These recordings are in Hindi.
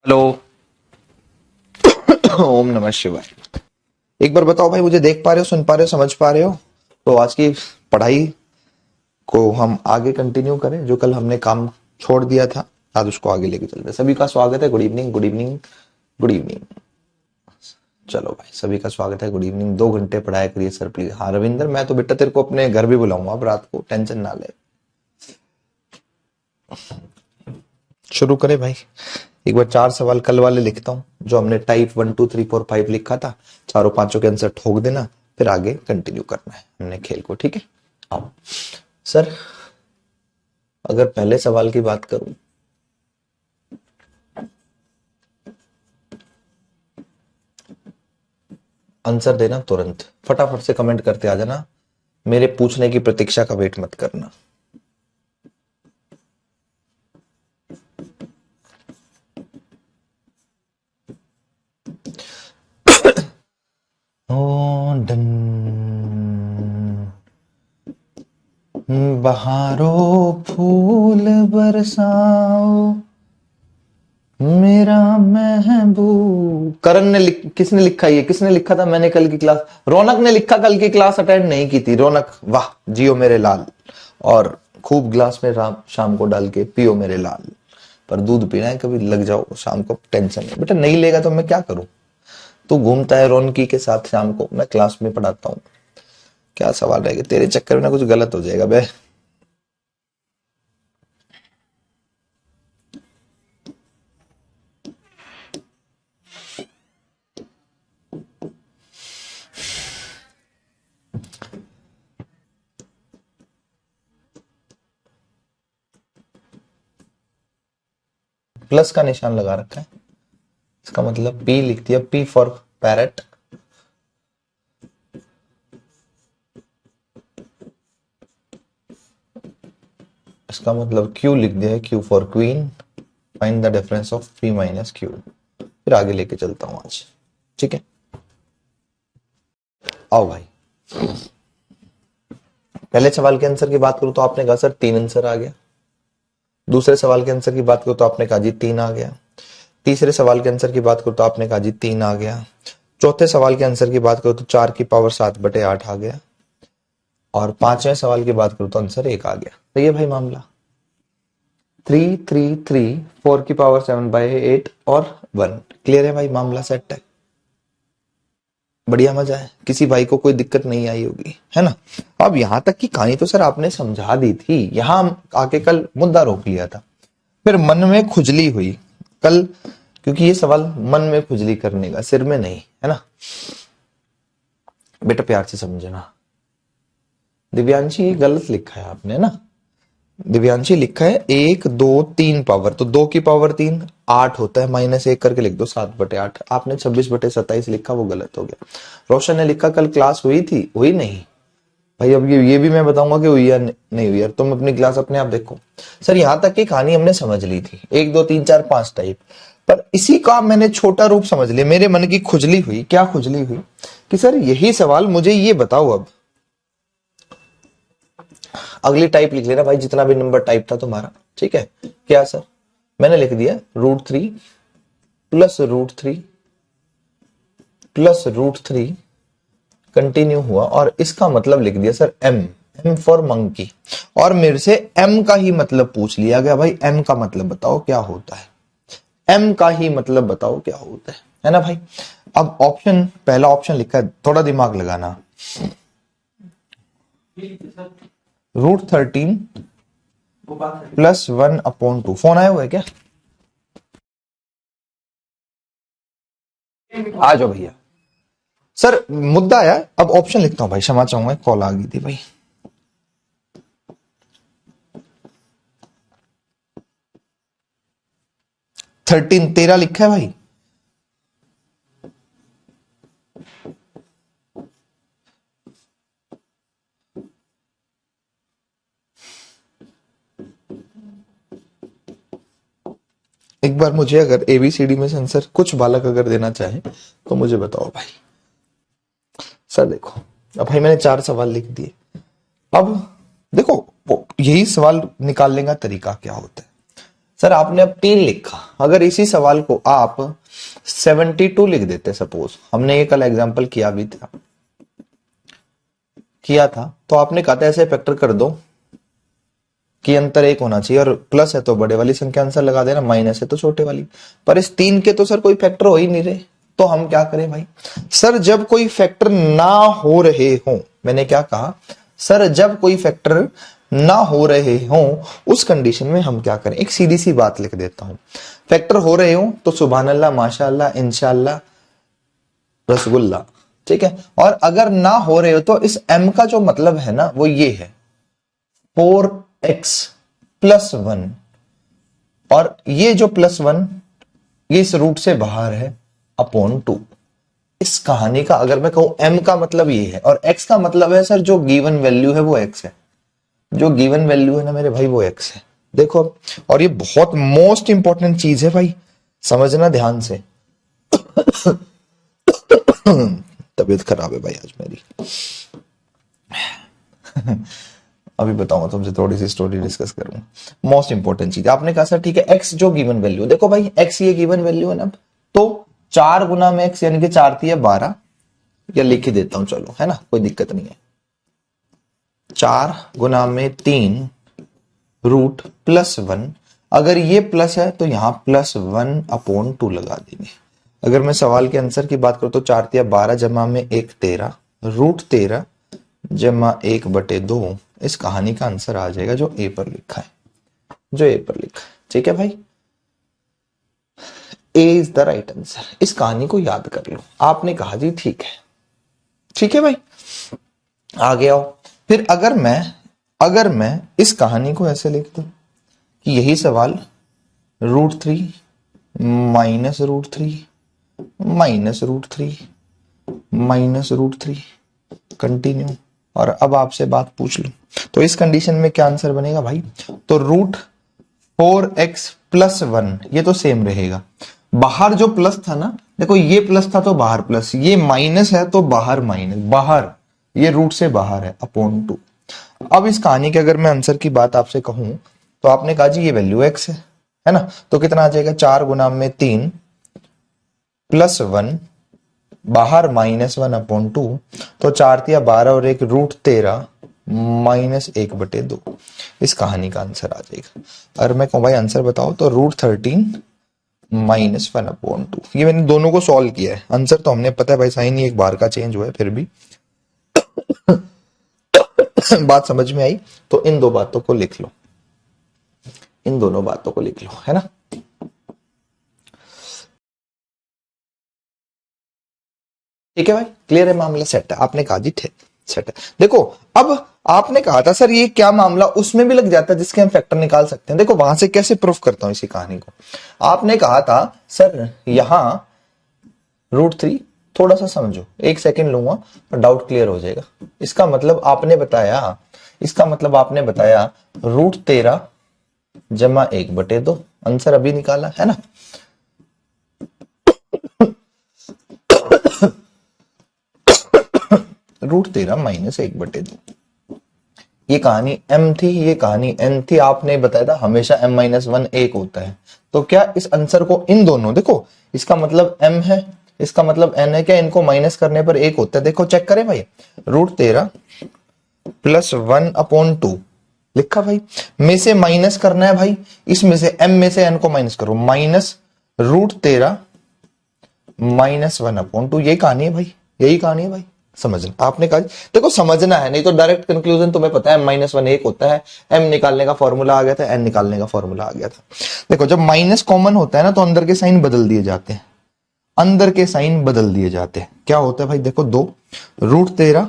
हेलो। ओम नमः शिवाय। एक बार बताओ भाई, मुझे देख पा रहे हो, सुन पा रहे हो, समझ पा रहे हो? तो आज की पढ़ाई को हम आगे कंटिन्यू करें। जो कल हमने काम छोड़ दिया था, आज उसको आगे लेके चलते हैं। सभी का स्वागत है। Good evening, good evening, good evening. चलो भाई, सभी का स्वागत है। Good evening. 2 घंटे पढ़ाया करिए सर प्लीज। हाँ रविंदर, मैं तो बेटा तेरे को अपने घर भी बुलाऊंगा अब रात को, टेंशन ना ले। शुरू करें भाई। एक बार 4 सवाल कल वाले लिखता हूँ, जो हमने टाइप 1 2 3 4 5 लिखा था। चारों पांचों के आंसर ठोक देना, फिर आगे कंटिन्यू करना है हमने खेल को। ठीक है, आओ। सर, अगर पहले सवाल की बात करूं, आंसर देना तुरंत, फटाफट से कमेंट करते आ जाना। मेरे पूछने की प्रतीक्षा का वेट मत करना। ओ डन। बहारों फूल बरसाओ मेरा महबूब। करण ने किसने लिखा? ये किसने लिखा था? मैंने कल की क्लास, रौनक ने लिखा। कल की क्लास अटेंड नहीं की थी रौनक। वाह, जियो मेरे लाल। और खूब ग्लास में शाम को डाल के पियो मेरे लाल। पर दूध पीना है, कभी लग जाओ शाम को, टेंशन है बेटा। नहीं लेगा तो मैं क्या करूं? तू घूमता है रौनकी के साथ शाम को, मैं क्लास में पढ़ाता हूँ। क्या सवाल रहेगा? तेरे चक्कर में ना कुछ गलत हो जाएगा बे। प्लस का निशान लगा रखा है, इसका मतलब पी लिख दिया, पी फॉर पैरट। इसका मतलब क्यू लिख दिया है, Q for queen. Find the difference of P minus Q. फिर आगे लेके चलता हूं आज। ठीक है, आओ भाई। पहले सवाल के आंसर की बात करूं तो आपने कहा सर 3 आंसर आ गया। दूसरे सवाल के आंसर की बात करूं तो आपने कहा जी 3 आ गया। तीसरे सवाल के आंसर की बात करूं तो आपने कहा जी 3 आ गया। चौथे सवाल के आंसर की बात करूं तो 4 की पावर 7/8 आ गया। और पांचवें सवाल की बात करूं तो आंसर 1 आ गया। तो ये भाई मामला 3 3 3, 4 की पावर 7/8 और 1। क्लियर है भाई, मामला सेट है। बढ़िया, मजा है। किसी भाई को कोई दिक्कत नहीं आई होगी, है ना? अब यहां तक की कहानी तो सर आपने समझा दी थी, यहां आके कल मुद्दा रोक लिया था। फिर मन में खुजली हुई कल, क्योंकि ये सवाल मन में खुजली करने का, सिर में नहीं, है ना बेटा? प्यार से समझना। दिव्यांशी, ये गलत लिखा है आपने ना। दिव्यांशी लिखा है 1 2 3 पावर, तो 2 की पावर 3 8 होता है, -1 करके लिख दो 7/8। आपने 26/27 लिखा, वो गलत हो गया। रोशन ने लिखा कल क्लास हुई थी, हुई नहीं भाई। अब ये भी मैं बताऊंगा कि हुई या नहीं हुई। यार तुम अपनी क्लास अपने आप देखो। सर यहां तक की कहानी हमने समझ ली थी, 1 2 3 4 5 टाइप। पर इसी का मैंने छोटा रूप समझ लिया। मेरे मन की खुजली हुई, क्या खुजली हुई कि सर यही सवाल, मुझे ये बताओ अब। अगली टाइप लिख लेना भाई, जितना भी नंबर टाइप था तुम्हारा। ठीक है, क्या सर? मैंने लिख दिया √3 प्लस √3 प्लस √3, कंटिन्यू हुआ। और इसका मतलब लिख दिया sir M, M for monkey. और मेरे से एम का ही मतलब पूछ लिया गया भाई, एम का मतलब बताओ क्या होता है। एम का ही मतलब बताओ क्या होता है ना भाई? अब ऑप्शन, पहला ऑप्शन लिखा है, थोड़ा दिमाग लगाना। √13 प्लस 1/2। फोन आया हुआ है क्या? आ जाओ भैया। सर मुद्दा आया, अब ऑप्शन लिखता हूं भाई, क्षमा चाहूंगा, कॉल आ गई थी भाई। 13 लिखा है भाई। एक बार मुझे अगर एबीसीडी में से आंसर कुछ बालक अगर देना चाहे तो मुझे बताओ भाई। सर देखो, अब भाई मैंने 4 सवाल लिख दिए। अब देखो, यही सवाल निकालने का तरीका क्या होता है। सर आपने अब 3 लिखा, अगर इसी सवाल को आप 72 लिख देते, सपोज हमने ये कल एग्जांपल किया था, तो आपने कहा था ऐसे फैक्टर कर दो कि अंतर 1 होना चाहिए, और प्लस है तो बड़े वाली संख्या आंसर लगा देना, माइनस है तो छोटे वाली। पर इस 3 के तो सर कोई फैक्टर हो ही नहीं रहे, तो हम क्या करें भाई? सर जब कोई फैक्टर ना हो रहे हो, मैंने क्या कहा सर, जब कोई फैक्टर ना हो रहे हो उस कंडीशन में हम क्या करें? एक सीधी सी बात लिख देता हूं, फैक्टर हो रहे हो तो सुभान अल्लाह, माशाअल्लाह, इंशाअल्लाह, रसगुल्ला, ठीक है। और अगर ना हो रहे हो तो इस m का जो मतलब है ना वो ये है 4x + 1, और ये जो +1 ये इस रूट से बाहर है अपॉन 2। इस कहानी का अगर मैं कहूं m का मतलब ये है, और x का मतलब है सर जो गिवन वैल्यू है वो x है, जो गिवन वैल्यू है ना मेरे भाई वो x है। देखो, और ये बहुत मोस्ट इंपॉर्टेंट चीज है भाई, समझना ध्यान से। तबीयत खराब है भाई आज मेरी। अभी बताऊंगा तुमसे, थोड़ी सी स्टोरी डिस्कस करूंगा। मोस्ट इंपॉर्टेंट चीज आपने कहा सर ठीक है x जो गिवन वैल्यू, देखो भाई x ये गिवन वैल्यू है ना, तो 4 गुना में x यानी कि 4 × 12, या लिख ही देता हूं चलो, है ना, कोई दिक्कत नहीं है। 4 गुना में 3 रूट +1, अगर ये प्लस है तो यहां +1 अपॉन 2 लगा देंगे। अगर मैं सवाल के आंसर की बात करूं तो 4 × 12 जमा में 1 13, रूट 13 जमा 1/2, इस कहानी का आंसर आ जाएगा जो ए पर लिखा है, जो ए पर लिखा है, ठीक है भाई। ए इज द राइट आंसर। इस कहानी को याद कर लो। आपने कहा जी ठीक है, ठीक है भाई, आगे आओ। फिर अगर मैं इस कहानी को ऐसे लिख दूं कि यही सवाल √3 -√3 -√3 -√3 कंटिन्यू, और अब आपसे बात पूछ लूं तो इस कंडीशन में क्या आंसर बनेगा भाई? तो √4x + 1 ये तो सेम रहेगा, बाहर जो प्लस था ना, देखो ये प्लस था तो बाहर प्लस, ये माइनस है तो बाहर माइनस, बाहर ये रूट से बाहर है अपॉन 2। अब इस कहानी के अगर मैं आंसर की बात आपसे कहूं तो आपने कहा जी ये वैल्यू x है ना, तो कितना आ जाएगा? 4 गुना में 3 +1 बाहर -1 अपॉन 2, तो 4 × 12 और 1 √13 -1/2, इस कहानी का आंसर आ जाएगा। अगर मैं कहूं भाई आंसर बताओ तो √13 -1 अपॉन 2। ये मैंने दोनों को सॉल्व किया है, आंसर तो हमने पता है भाई, साइन ही एक बार का चेंज हुआ है, फिर भी बात समझ में आई तो इन दो बातों को लिख लो, इन दोनों बातों को लिख लो, है ना। ठीक है भाई, क्लियर है, मामला सेट है। आपने कहा जी ठीक सेट है। देखो अब आपने कहा था सर ये क्या मामला उसमें भी लग जाता है जिसके हम फैक्टर निकाल सकते हैं। देखो वहां से कैसे प्रूफ करता हूं इसी कहानी को। आपने कहा था सर यहां √3, थोड़ा सा समझो, 1 सेकंड लूंगा और डाउट क्लियर हो जाएगा। इसका मतलब आपने बताया √13 जमा 1/2, आंसर अभी निकाला है ना। √13 -1/2, ये कहानी m थी, ये कहानी n थी। आपने बताया था हमेशा m-1 1 होता है, तो क्या इस आंसर को इन दोनों, देखो इसका मतलब m है, इसका मतलब n है, क्या इनको माइनस करने पर 1 होता है? देखो चेक करें भाई, √13 + 1 अपॉन 2 लिखा भाई, में से माइनस करना है भाई, इसमें से m में से n को माइनस करो, -√13 -1 अपॉन 2, यही कहानी है भाई, यही कहानी है भाई। समझना, आपने कहा देखो समझना है, नहीं तो डायरेक्ट कंक्लूजन तुम्हें पता है -1 1 होता है, m निकालने का फॉर्मूला आ गया था, n निकालने का फॉर्मूला आ गया था। देखो जब माइनस कॉमन होता है ना तो अंदर के साइन बदल दिए जाते हैं, अंदर के साइन बदल दिए जाते हैं। क्या होता है भाई? देखो 2 √13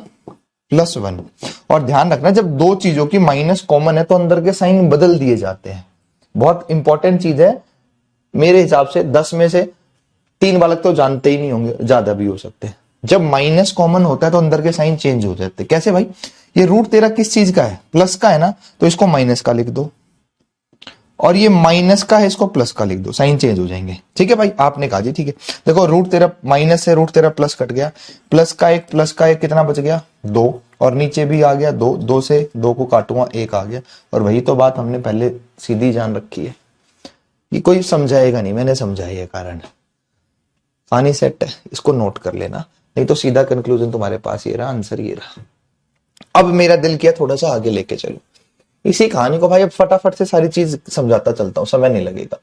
+ 1, और ध्यान रखना जब दो चीजों की माइनस कॉमन है तो अंदर के साइन बदल दिए जाते हैं, बहुत इंपॉर्टेंट चीज है। मेरे हिसाब से 10 में से 3 बालक तो जानते ही नहीं होंगे, ज्यादा भी हो सकते हैं। जब माइनस कॉमन होता है तो अंदर के साइन चेंज हो जाते हैं। कैसे भाई? ये √13 किस चीज का है? प्लस का है ना, तो इसको माइनस का लिख दो, और ये माइनस का है, इसको प्लस का लिख दो, साइन चेंज हो जाएंगे। ठीक है भाई, आपने कहा जी ठीक है। देखो √13 माइनस से √13 प्लस कट गया, प्लस का एक कितना बच गया? 2, और नीचे भी आ गया 2, 2 से 2 को काटूंगा 1 आ गया, और वही तो बात हमने पहले सीधी जान रखी है। ये कोई समझाएगा नहीं, मैंने समझाया ये कारण। पानी सेट है, इसको नोट कर लेना, नहीं तो सीधा कंक्लूजन तुम्हारे पास ये रहा, आंसर ये रहा। अब मेरा दिल किया थोड़ा सा आगे लेके चलो इसी कहानी को भाई, अब फटाफट से सारी चीज समझाता चलता हूं, समय नहीं लगेगा।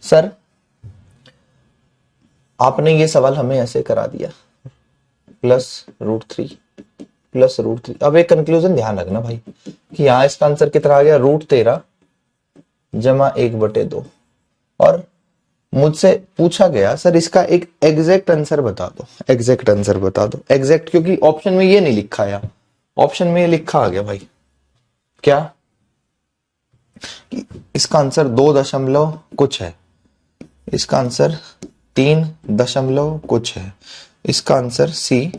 सर आपने ये सवाल हमें ऐसे करा दिया, +√3 +√3। अब एक कंक्लूजन ध्यान रखना भाई कि यहां इसका आंसर कितना आ गया, √13 जमा 1/2। और मुझसे पूछा गया सर इसका एक एग्जैक्ट आंसर बता दो, एग्जैक्ट आंसर बता दो, एग्जैक्ट, क्योंकि ऑप्शन में ये नहीं लिखा है, ऑप्शन में ये लिखा आ गया भाई क्या कि इसका आंसर 2 दशमलव कुछ है, इसका आंसर 3 दशमलव कुछ है, इसका आंसर सी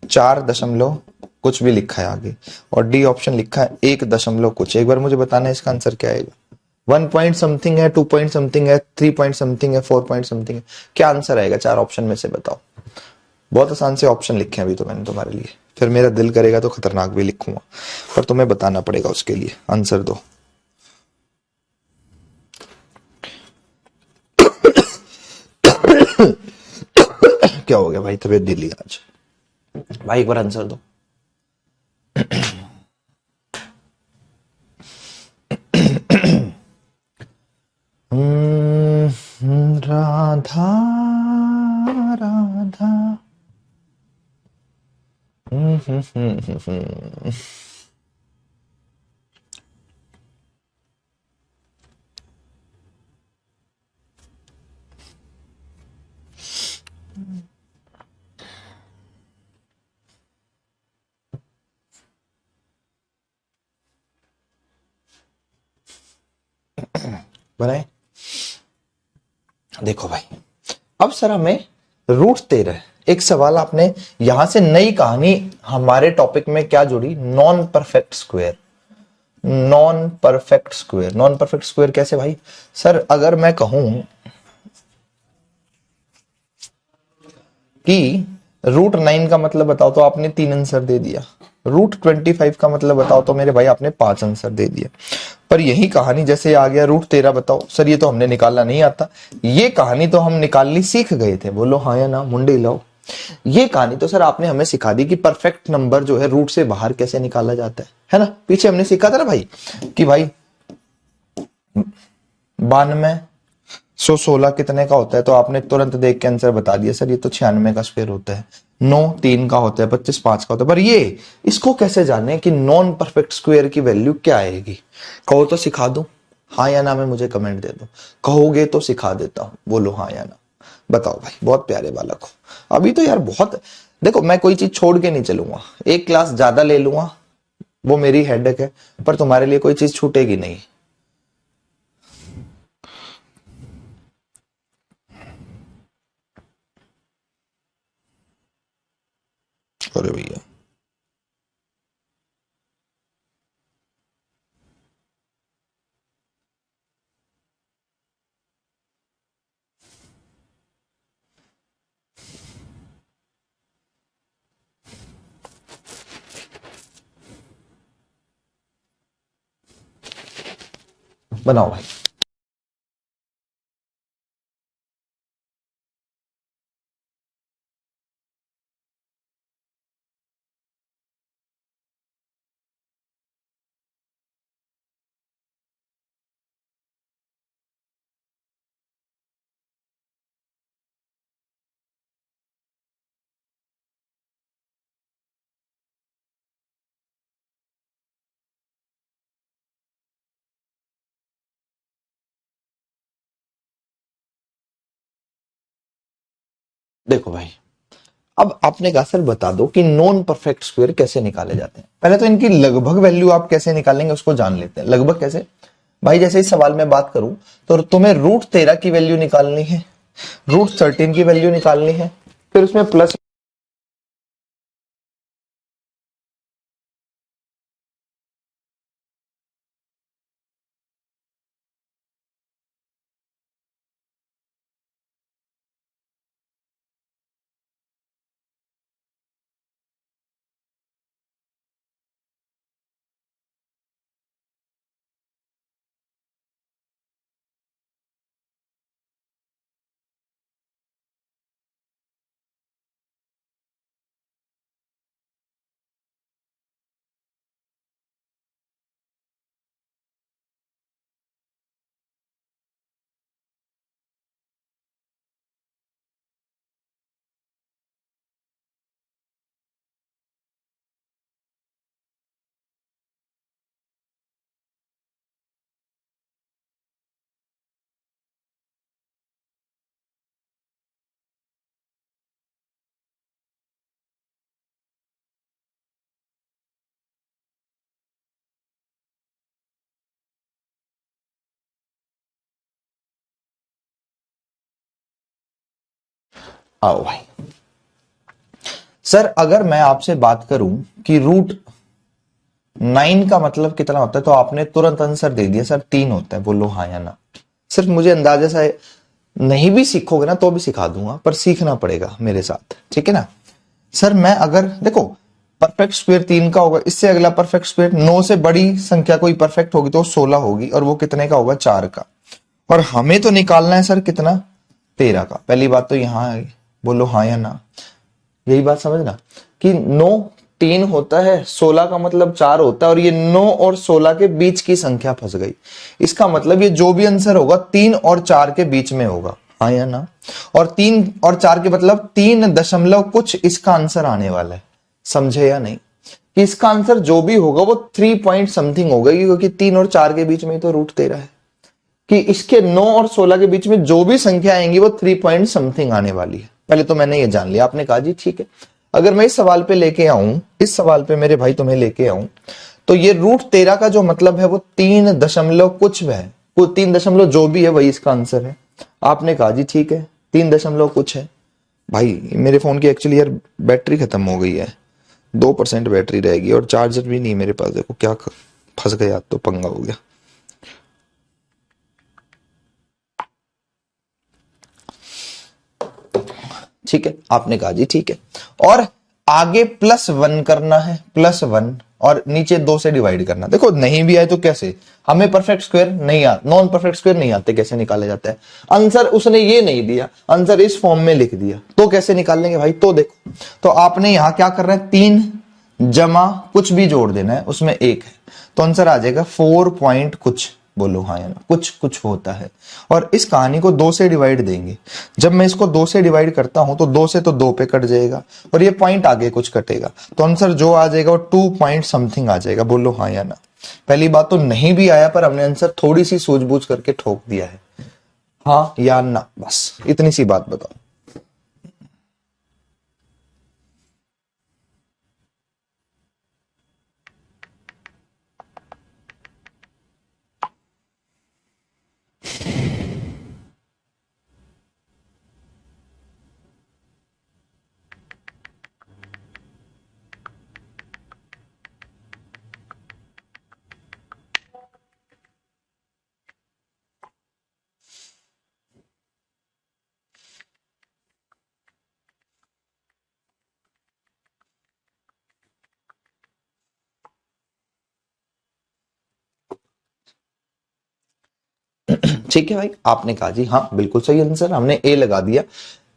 4 दशमलव कुछ भी लिखा है आगे, और डी ऑप्शन लिखा है 1 दशमलव कुछ। एक बार मुझे बताना है इसका आंसर क्या आएगा। 1 पॉइंट समथिंग है, 2 पॉइंट समथिंग है, 3 पॉइंट समथिंग है, 4 पॉइंट समथिंग है, क्या आंसर आएगा 4 ऑप्शन में से बताओ। बहुत आसान से ऑप्शन लिखे हैं अभी तो मैंने तुम्हारे लिए, फिर मेरा दिल करेगा तो खतरनाक भी लिखूंगा, पर तुम्हें बताना पड़ेगा उसके लिए, आंसर दो। क्या हो गया भाई, तबीयत ढीली आज भाई, एक बार आंसर दो। राधा राधा। बनाए, देखो भाई अब सर हमें √13, एक सवाल आपने यहां से नई कहानी हमारे टॉपिक में क्या जुड़ी, non perfect square. Non perfect square, non perfect square कैसे भाई, सर अगर मैं कहूं कि √9 का मतलब बताओ तो आपने 3 आंसर दे दिया, √25 का मतलब बताओ तो मेरे भाई आपने 5 आंसर दे दिए। पर यही कहानी जैसे आ गया √13 बताओ, सर ये तो हमने निकालना नहीं आता, ये कहानी तो हम निकालनी सीख गए थे, बोलो हाँ या ना, मुंडे हिलाओ। ये कहानी तो सर आपने हमें सिखा दी कि परफेक्ट नंबर जो है रूट से बाहर कैसे निकाला जाता है ना, पीछे हमने सीखा था ना भाई कि भाई 92 116 कितने का होता है, तो आपने तुरंत देख के आंसर बता दिया सर ये तो 96 का स्क्वायर होता है, 9 3 का होता है, 25 5 का होता है। पर ये इसको कैसे जाने कि नॉन परफेक्ट स्क्वायर की वैल्यू क्या आएगी, कहो तो सिखा दूं, हाँ या ना में मुझे कमेंट दे दो, कहोगे तो सिखा देता हूं, बोलो हाँ या ना, बताओ भाई, बहुत प्यारे बालक हो। अभी तो यार बहुत, देखो मैं कोई चीज छोड़ के नहीं चलूंगा, एक क्लास ज्यादा ले लूंगा वो मेरी हेडेक है, पर तुम्हारे लिए कोई चीज छूटेगी नहीं। अरे भैया बनाओ भाई। देखो भाई अब आपने कहा सर बता दो कि नॉन परफेक्ट स्क्वायर कैसे निकाले जाते हैं, पहले तो इनकी लगभग वैल्यू आप कैसे निकालेंगे उसको जान लेते हैं। लगभग कैसे भाई, जैसे इस सवाल में बात करूं तो तुम्हें √13 की वैल्यू निकालनी है, √13 की वैल्यू निकालनी है, फिर उसमें प्लस आओ भाई सर, अगर मैं आपसे बात करूं कि रूट 9 का मतलब कितना होता है, तो आपने तुरंत आंसर दे दिया सर 3 होता है। बोलो हाँ या ना। सिर्फ मुझे अंदाजा सा नहीं भी सीखोगे ना तो भी सिखा दूंगा, पर सीखना पड़ेगा मेरे साथ, ठीक है ना। सर मैं अगर देखो परफेक्ट स्क्वायर 3 का होगा, इससे अगला परफेक्ट स्क्वायर 9 से बड़ी संख्या कोई परफेक्ट होगी तो 16 होगी, और वो कितने का होगा, 4 का। और हमें तो निकालना है सर कितना, 13 का। पहली बात तो यहां है, बोलो हाँ या ना। यही बात समझना कि 9 3 होता है, 16 का मतलब 4 होता है, और ये 9 और 16 के बीच की संख्या फंस गई। इसका मतलब ये जो भी आंसर होगा 3 और 4 के बीच में होगा, हाँ या ना। और 3 और 4 के मतलब 3 दशमलव कुछ इसका आंसर आने वाला है, समझे या नहीं। कि इसका आंसर जो भी होगा वो 3 पॉइंट समथिंग होगा, क्योंकि 3 और 4 के बीच में तो रूट 13 है। कि इसके 9 और 16 के बीच में जो भी संख्या आएंगी वो 3 पॉइंट समथिंग आने वाली है। पहले तो मैंने ये जान लिया। आपने कहा जी ठीक है। अगर मैं इस सवाल पे लेके आऊं, इस सवाल पे मेरे भाई तुम्हें लेके आऊं, तो ये रूट 13 का जो मतलब है वो 3 दशमलव कुछ है, वो 3 दशमलव जो भी है वही इसका आंसर है। आपने कहा जी ठीक है 3 दशमलव कुछ है। भाई मेरे फोन की एक्चुअली यार बैटरी खत्म हो गई है, 2% बैटरी रहेगी, और चार्जर भी नहीं मेरे पास। देखो क्या फंस गया, तो पंगा हो गया। ठीक है, आपने कहा जी ठीक है। और आगे +1 करना है, +1, और नीचे 2 से डिवाइड करना। देखो नहीं भी आए तो कैसे, हमें परफेक्ट स्क्वायर नहीं आता, नॉन परफेक्ट स्क्वायर नहीं आते, कैसे निकाले जाता है आंसर। उसने ये नहीं दिया आंसर, इस फॉर्म में लिख दिया, तो कैसे निकाल लेंगे भाई। तो देखो, तो आपने यहां क्या कर रहे हैं, 3 जमा कुछ भी जोड़ देना है, उसमें 1 है, तो आंसर आ जाएगा 4 पॉइंट कुछ। बोलो हाँ या ना, कुछ कुछ होता है। और इस कहानी को 2 से डिवाइड देंगे। जब मैं इसको 2 से डिवाइड करता हूं तो 2 से तो 2 पे कट जाएगा, और ये पॉइंट आगे कुछ कटेगा, तो आंसर जो आ जाएगा वो 2 पॉइंट समथिंग आ जाएगा। बोलो हाँ या ना। पहली बात तो नहीं भी आया, पर हमने आंसर थोड़ी सी सूझबूझ करके ठोक दिया है, हाँ या ना, बस इतनी सी बात बताओ। ठीक है भाई, आपने कहा जी हाँ बिल्कुल सही आंसर, हमने ए लगा दिया,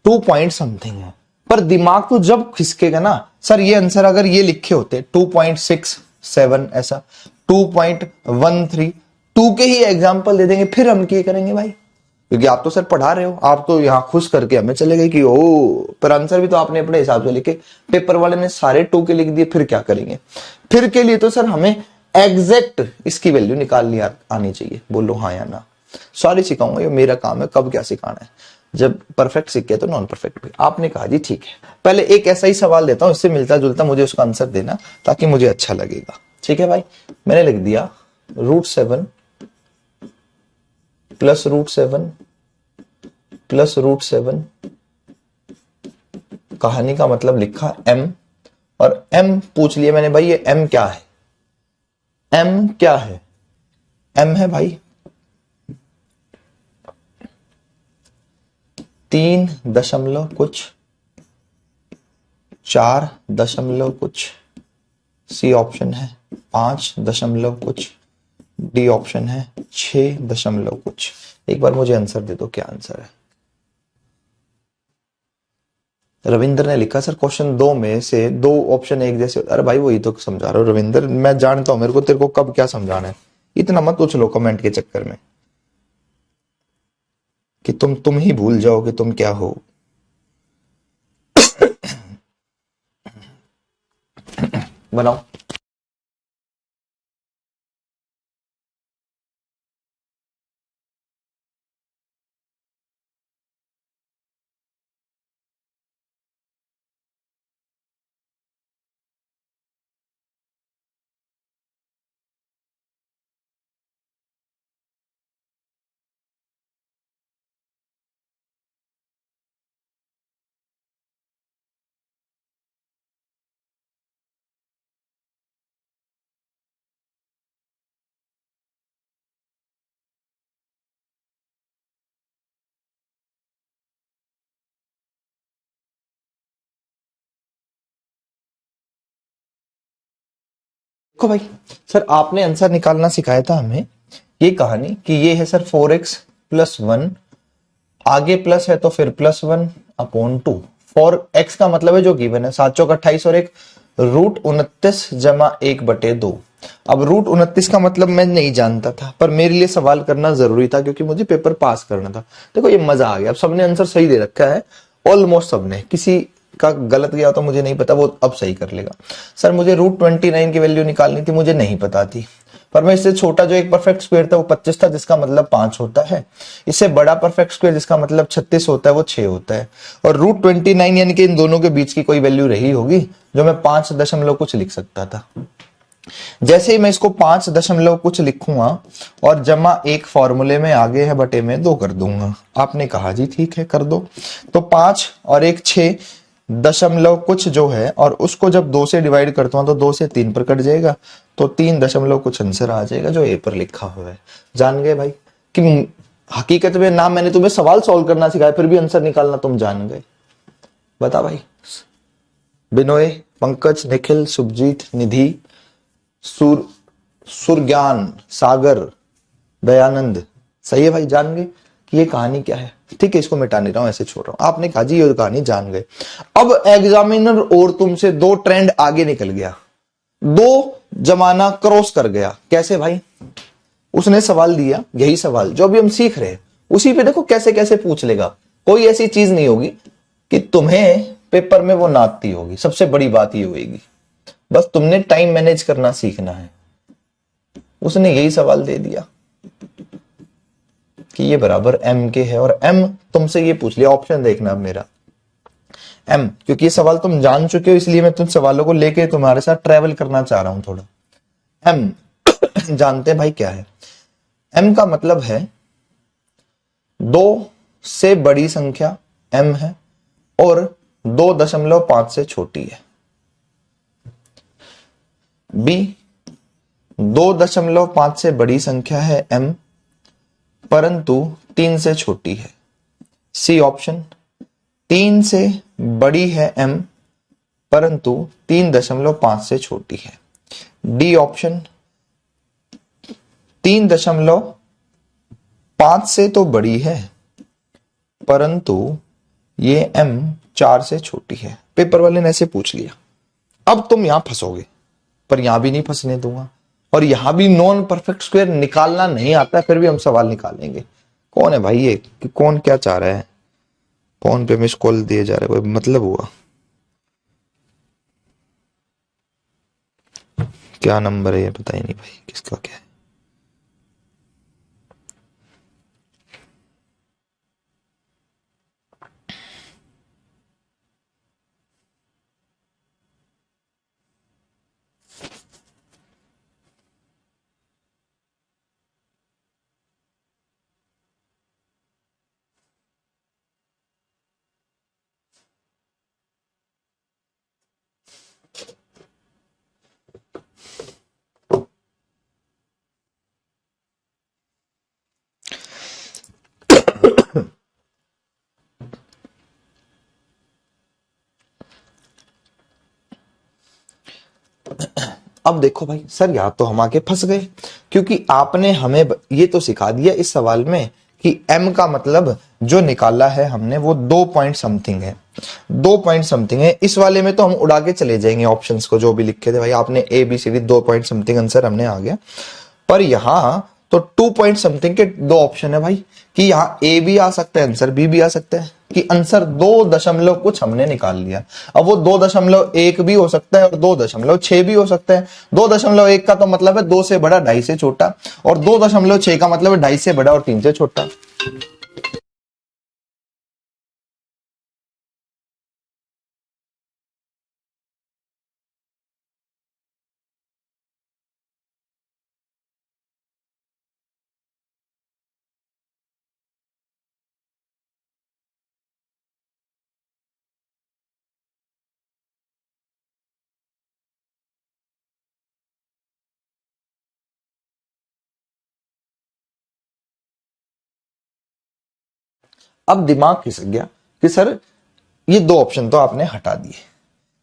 2 पॉइंट समथिंग है। पर दिमाग तो जब खिसकेगा ना सर, ये आंसर अगर ये लिखे होते 2.67 ऐसा, 2.13, 2 के ही एग्जाम्पल दे देंगे, फिर हम क्या करेंगे भाई, क्योंकि आप तो सर पढ़ा रहे हो, आप तो यहां खुश करके हमें चले गए कि ओ, पर आंसर भी तो आपने अपने हिसाब से लिखे, पेपर वाले ने सारे 2 के लिख दिए, फिर क्या करेंगे। फिर के लिए तो सर हमें एग्जैक्ट इसकी वैल्यू निकालनी आनी चाहिए। बोलो हाँ या ना। सॉरी सिखाऊंगा, ये मेरा काम है, कब क्या सिखाना है। जब परफेक्ट सीख गया तो नॉन परफेक्ट भी। आपने कहा जी ठीक है, पहले एक ऐसा ही सवाल देता हूं, इससे मिलता जुलता, मुझे उसका आंसर देना ताकि मुझे अच्छा लगेगा। ठीक है भाई, मैंने लिख दिया √7 +√7 +√7, कहानी का मतलब लिखा m, और m पूछ लिया मैंने भाई, ये m क्या है, m क्या है, m है भाई 3 दशमलव कुछ, 4 दशमलव कुछ, सी ऑप्शन है 5 दशमलव कुछ, डी ऑप्शन है 6 दशमलव कुछ। एक बार मुझे आंसर दे दो, क्या आंसर है। रविंद्र ने लिखा सर क्वेश्चन 2 में से 2 ऑप्शन एक जैसे। अरे भाई वही तो समझा रहा हूं रविंद्र, मैं जानता हूं, मेरे को तेरे को कब क्या समझाना है, इतना मत उछलो कमेंट के चक्कर में कि तुम ही भूल जाओ कि तुम क्या हो। बनाओ। देखो भाई सर आपने आंसर निकालना सिखाया था हमें, ये कहानी कि ये है सर 4x+1, आगे प्लस है तो फिर +1/2। 4x का मतलब है जो गिवन है 7 चौक 28 और एक √29 जमा 1/2। अब √29 का मतलब मैं नहीं जानता था, पर मेरे लिए सवाल करना जरूरी था क्योंकि मुझे पेपर पास करना था। देखो ये मजा आ गया, अब सबने आंसर सही दे रखा है, ऑलमोस्ट सबने, किसी का गलत गया तो मुझे नहीं पता, वो अब सही कर लेगा। सर मुझे √29 की वैल्यू निकालनी थी, मुझे नहीं पता थी, पर मैं इससे छोटा जो एक परफेक्ट स्क्वायर था वो 25 था, जिसका मतलब 5 होता है। इससे बड़ा परफेक्ट स्क्वायर जिसका मतलब 36 होता है वो 6 होता है। और √29 यानी कि इन दोनों के बीच की कोई वैल्यू रही होगी जो मैं 5 दशमलव कुछ लिख सकता था। जैसे ही मैं इसको 5 दशमलव कुछ लिखूंगा और जमा एक फॉर्मूले में आगे है बटे में 2 कर दूंगा। आपने कहा जी ठीक है कर दो, तो 5 और एक 6 दशमलव कुछ जो है, और उसको जब 2 से डिवाइड करता हूं तो 2 से 3 पर कट जाएगा, तो 3 दशमलव कुछ आंसर आ जाएगा जो ए पर लिखा हुआ है। जान गए भाई कि हकीकत में ना मैंने तुम्हें सवाल सॉल्व करना सिखाया फिर भी आंसर निकालना तुम जान गए। बता भाई। बिनोय, पंकज, निखिल, सुभजीत, निधि, सुरज्ञान, सागर, दयानंद, सही है भाई, जान गए कि ये कहानी क्या है। ठीक है, इसको मिटा नहीं रहा हूं, ऐसे छोड़ रहा हूं। आपने कहा जी ये कहानी जान गए। अब एग्जामिनर और तुमसे 2 ट्रेंड आगे निकल गया, 2 जमाना क्रॉस कर गया। कैसे भाई? उसने सवाल दिया, यही सवाल जो अभी हम सीख रहे हैं, उसी पे देखो कैसे कैसे पूछ लेगा। कोई ऐसी चीज नहीं होगी कि तुम्हें पेपर में वो ना आती होगी, सबसे बड़ी बात ये होगी। बस तुमने टाइम मैनेज करना सीखना है। उसने यही सवाल दे दिया कि ये बराबर m के है, और m तुमसे ये पूछ लिया, ऑप्शन देखना अब मेरा m, क्योंकि ये सवाल तुम जान चुके हो इसलिए मैं तुम सवालों को लेके तुम्हारे साथ ट्रेवल करना चाह रहा हूं थोड़ा। m जानते हैं भाई क्या है? m का मतलब है 2 से बड़ी संख्या m है और 2.5 से छोटी है। b 2.5 से बड़ी संख्या है m परंतु 3 से छोटी है। सी ऑप्शन 3 से बड़ी है m परंतु 3.5 से छोटी है। डी ऑप्शन 3.5 से तो बड़ी है परंतु ये m 4 से छोटी है। पेपर वाले ने ऐसे पूछ लिया। अब तुम यहां फंसोगे, पर यहां भी नहीं फंसने दूंगा, और यहां भी नॉन परफेक्ट स्क्वायर निकालना नहीं आता फिर भी हम सवाल निकालेंगे। कौन है भाई ये? कि कौन क्या चाह रहा है? फोन पे मिस कॉल दिए जा रहे, कोई मतलब हुआ? क्या नंबर है ये पता ही नहीं भाई किसका क्या है। अब देखो भाई सर यहां तो हम आके फंस गए, क्योंकि आपने हमें ये तो सिखा दिया इस सवाल में कि m का मतलब जो निकाला है हमने वो 2 पॉइंट समथिंग है, 2 पॉइंट समथिंग है। इस वाले में तो हम उड़ा के चले जाएंगे ऑप्शंस को जो भी लिखे थे भाई आपने, A B C D 2 point something answer हमने आ गया। पर यहां तो 2 पॉइंट समथिंग के 2 ऑप्शन है भाई, कि यहाँ ए भी आ सकता है आंसर, बी भी आ सकता है, कि आंसर 2 दशमलव कुछ हमने निकाल लिया। अब वो 2.1 भी हो सकता है और 2.6 भी हो सकता है। 2.1 का तो मतलब है 2 से बड़ा 2.5 से छोटा, और 2.6 का मतलब है 2.5 से बड़ा और 3 से छोटा। अब दिमाग खिसक गया कि सर ये 2 ऑप्शन तो आपने हटा दिए,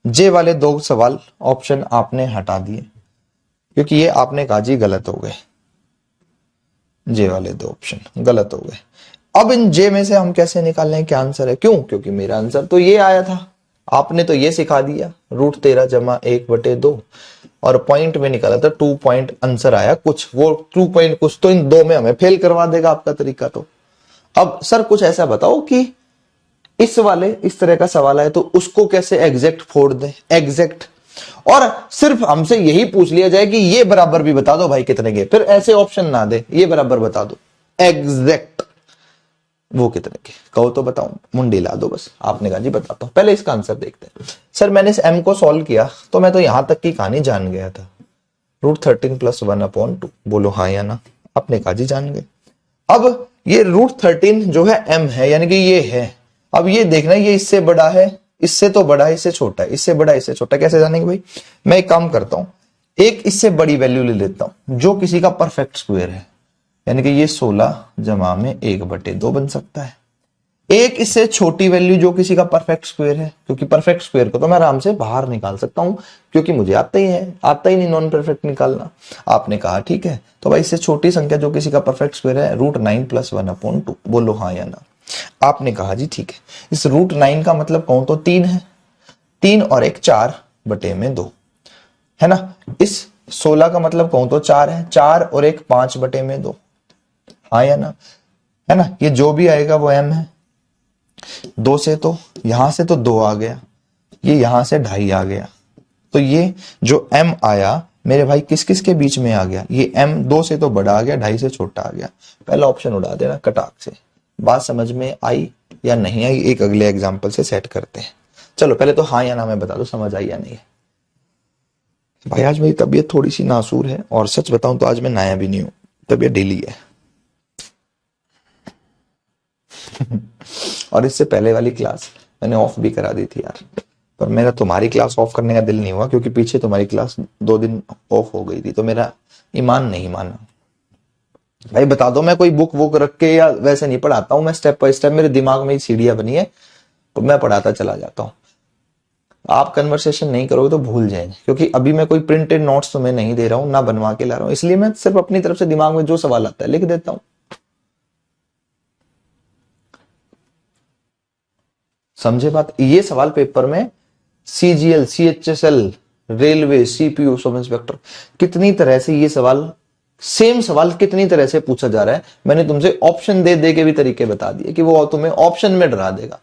जे वाले 2 सवाल ऑप्शन आपने हटा दिए, क्योंकि ये आपने कहा जी गलत हो गए, जे वाले दो ऑप्शन गलत हो गए। अब इन जे में से हम कैसे निकाल लें क्या आंसर है, क्यों, क्योंकि मेरा आंसर तो ये आया था, आपने तो ये सिखा दिया √13 जमा 1/2 और पॉइंट में निकाला था 2 पॉइंट आंसर आया कुछ, वो 2 पॉइंट कुछ तो इन दो में हमें फेल करवा देगा आपका तरीका। तो अब सर कुछ ऐसा बताओ कि इस वाले इस तरह का सवाल है तो उसको कैसे एग्जैक्ट फोड़ दे, एग्जैक्ट, और सिर्फ हमसे यही पूछ लिया जाए कि ये बराबर भी बता दो भाई कितने के, फिर ऐसे ऑप्शन ना दे, ये बराबर बता दो, एग्जैक्ट वो कितने के कहो तो बताऊं, मुंडी ला दो बस। आपने कहा जी बताता हूं, पहले इसका आंसर देखते हैं। सर मैंने इस m को सॉल्व किया तो मैं तो यहां तक की कहानी जान गया था, √13 + 1/2, बोलो हाँ या ना। आपने कहा जी जान गए। अब ये √13 जो है m है, यानी कि ये है। अब ये देखना ये इससे बड़ा है, इससे तो बड़ा है, इससे छोटा है, इससे बड़ा इससे छोटा, कैसे जानेंगे भाई। मैं एक काम करता हूं, एक इससे बड़ी वैल्यू ले लेता हूं जो किसी का परफेक्ट स्क्वायर है, यानी कि ये 16 जमा में 1/2 बन सकता है। एक इससे छोटी वैल्यू जो किसी का परफेक्ट स्क्वायर है, क्योंकि परफेक्ट स्क्वायर को तो मैं आराम से बाहर निकाल सकता हूं, क्योंकि मुझे आता ही है, आता ही नहीं नॉन परफेक्ट निकालना। आपने कहा ठीक है, तो भाई इससे छोटी संख्या जो किसी का परफेक्ट स्क्वायर है √9 + 1/2, बोलो हाँ या ना। आपने कहा जी ठीक है। इस √9 का मतलब कहूं तो 3 है, 3 और 1 4/2 है ना। इस 16 का मतलब कहूं तो 4 है, 4 और 1 5/2, हाँ या ना, है ना। ये जो भी आएगा वो m है, 2 से तो यहां से तो 2 आ गया, ये यहां से 2.5 आ गया, तो ये जो m आया मेरे भाई किस किस के बीच में आ गया, ये m 2 से तो बड़ा आ गया, 2.5 से छोटा आ गया। पहला ऑप्शन उड़ा देना कटाक से। बात समझ में आई या नहीं आई, एक अगले एग्जाम्पल से सेट करते हैं। चलो पहले तो हाँ या ना मैं बता दो समझ आई या नहीं है। भाई आज मेरी तबीयत थोड़ी सी नासूर है, और सच बताऊं तो आज मैं नया भी नहीं हूं, तबीयत ढीली है। और इससे पहले वाली क्लास मैंने ऑफ भी करा दी थी यार, पर मेरा तुम्हारी क्लास ऑफ करने का दिल नहीं हुआ, क्योंकि पीछे तुम्हारी क्लास 2 दिन ऑफ हो गई थी, तो मेरा ईमान नहीं माना। भाई बता दो, मैं कोई बुक रख के या वैसे नहीं पढ़ाता हूं, मैं स्टेप बाय स्टेप, मेरे दिमाग में ही सीढ़ियां बनी है तो मैं पढ़ाता चला जाता हूं। आप कन्वर्सेशन नहीं करोगे तो भूल जाएंगे, क्योंकि अभी मैं कोई प्रिंटेड नोट्स तुम्हें नहीं दे रहा हूं, ना बनवा के ला रहा हूं, इसलिए मैं सिर्फ अपनी तरफ से दिमाग में जो सवाल आता है लिख देता हूं। समझे बात। ये सवाल पेपर में CGL, CHSL, railway, CPU, sub inspector, कितनी तरह से ये सवाल, सेम सवाल कितनी तरह से पूछा जा रहा है। मैंने तुमसे ऑप्शन दे दे के भी तरीके बता दिए कि वो तुम्हें ऑप्शन में डरा देगा।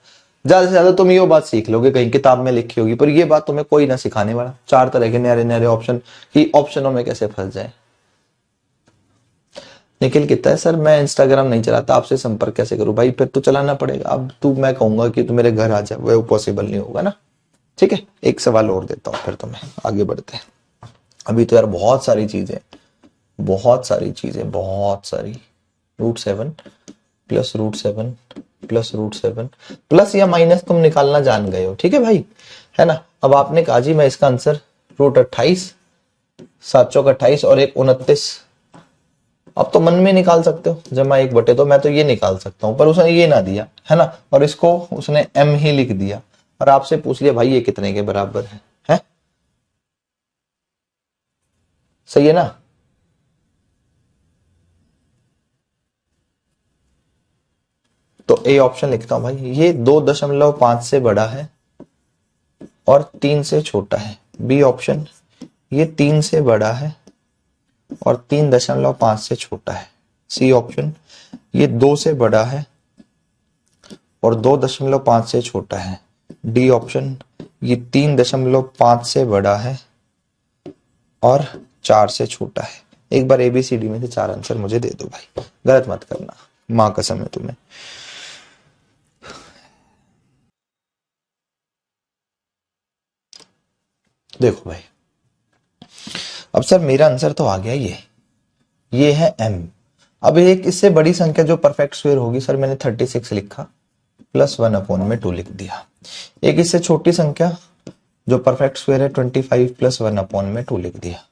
ज्यादा से ज्यादा तुम ये बात सीख लोगे कहीं किताब में लिखी होगी, पर ये बात तुम्हें कोई ना सिखाने वाला। 4 तरह के नए नए ऑप्शन, कि ऑप्शनों में कैसे फंस जाए। निखिल कहता है सर मैं इंस्टाग्राम नहीं चलाता, आपसे संपर्क कैसे करूं। भाई फिर तो चलाना पड़ेगा। अब तू, मैं कहूंगा कि तू मेरे घर आ जा, वो पॉसिबल नहीं होगा ना। ठीक है, एक सवाल और देता हूं फिर तुम्हें, आगे बढ़ते हैं। अभी तो यार बहुत सारी चीजें, बहुत सारी चीजें, बहुत सारी। √7 + √7 + √7 प्लस या माइनस तुम निकालना जान गए हो, ठीक है भाई, है ना। अब आपने कहा जी मैं इसका आंसर √28, 7 चौक 28 और 1 29, अब तो मन में निकाल सकते हो, जमा 1/2, मैं तो ये निकाल सकता हूं, पर उसने ये ना दिया, है ना, और इसको उसने m ही लिख दिया, और आपसे पूछ लिया भाई ये कितने के बराबर है? सही है ना। तो ए ऑप्शन लिखता हूं भाई, ये 2.5 से बड़ा है और 3 से छोटा है। बी ऑप्शन, ये 3 से बड़ा है और 3.5 से छोटा है। सी ऑप्शन, ये 2 से बड़ा है और 2.5 से छोटा है। डी ऑप्शन, ये 3.5 से बड़ा है और 4 से छोटा है। एक बार ABCD में से 4 आंसर मुझे दे दो भाई, गलत मत करना, मां कसम है तुम्हें। देखो भाई, अब सर मेरा आंसर तो आ गया, ये है m। अब एक इससे बड़ी संख्या जो परफेक्ट स्क्वायर होगी, सर मैंने 36 लिखा, +1/2 लिख दिया। एक इससे छोटी संख्या जो परफेक्ट स्क्वायर है 25 + 1/2 लिख दिया,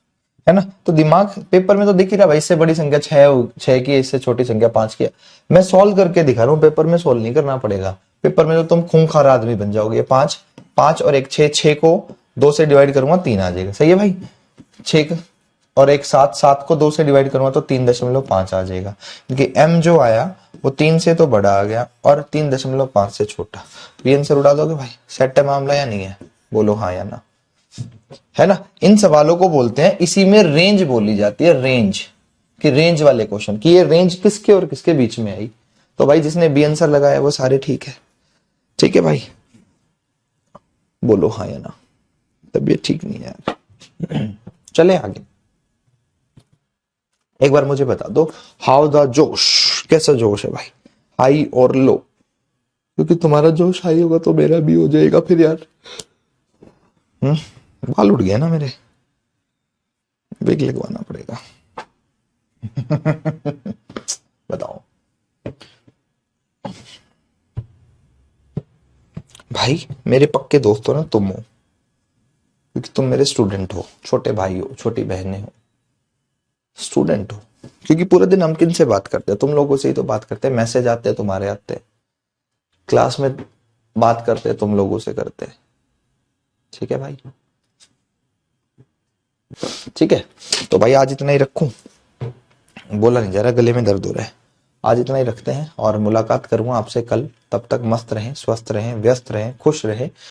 है ना। तो दिमाग पेपर में तो दिख ही रहा भाई, इससे बड़ी संख्या 6 की, इससे छोटी संख्या 5 की। मैं सॉल्व करके दिखा रहा हूं, पेपर में सॉल्व नहीं करना पड़ेगा। पेपर में तो तुम खूंखार आदमी बन जाओगे। 5 और 1 6 को 2 से डिवाइड करूंगा 3 आ जाएगा, सही है भाई। 6 और एक 7, 7 को 2 से डिवाइड करूंगा तो 3.5 आ जाएगा, क्योंकि m जो आया वो 3 से तो बड़ा आ गया और 3.5 से छोटा। तो ये आंसर उड़ा दोगे भाई? सेट है मामला या नहीं है? बोलो हाँ या ना, है ना। इन सवालों को बोलते हैं, इसी में रेंज बोली जाती है, रेंज कि रेंज वाले क्वेश्चन कि ये रेंज किसके और किसके बीच में आई। तो भाई जिसने बी आंसर लगाया वो सारे ठीक है, ठीक है भाई, बोलो हाँ या ना। तबीयत ठीक नहीं है यार। चले आगे। एक बार मुझे बता दो, हाउ द जोश, कैसा जोश है भाई, हाई और लो? क्योंकि तुम्हारा जोश हाई होगा तो मेरा भी हो जाएगा फिर यार। बाल उड़ गया ना मेरे, विग लगवाना पड़ेगा। बताओ भाई, मेरे पक्के दोस्त हो ना तुम हो, क्योंकि तुम मेरे स्टूडेंट हो, छोटे भाई हो, छोटी बहनें हो, स्टूडेंट हो। क्योंकि पूरे दिन हम किन से बात करते हैं? तुम लोगों से ही तो बात करते हैं, मैसेज आते हैं तुम्हारे आते हैं, क्लास में बात करते हैं तुम लोगों से करते हैं, ठीक है भाई, ठीक है। तो भाई आज इतना ही रखूं, बोला नहीं जा रहा, गले में दर्द हो रहा है। आज इतना ही रखते हैं और मुलाकात करूंगा आपसे कल। तब तक मस्त रहें, स्वस्थ रहें, व्यस्त रहें, खुश रहें।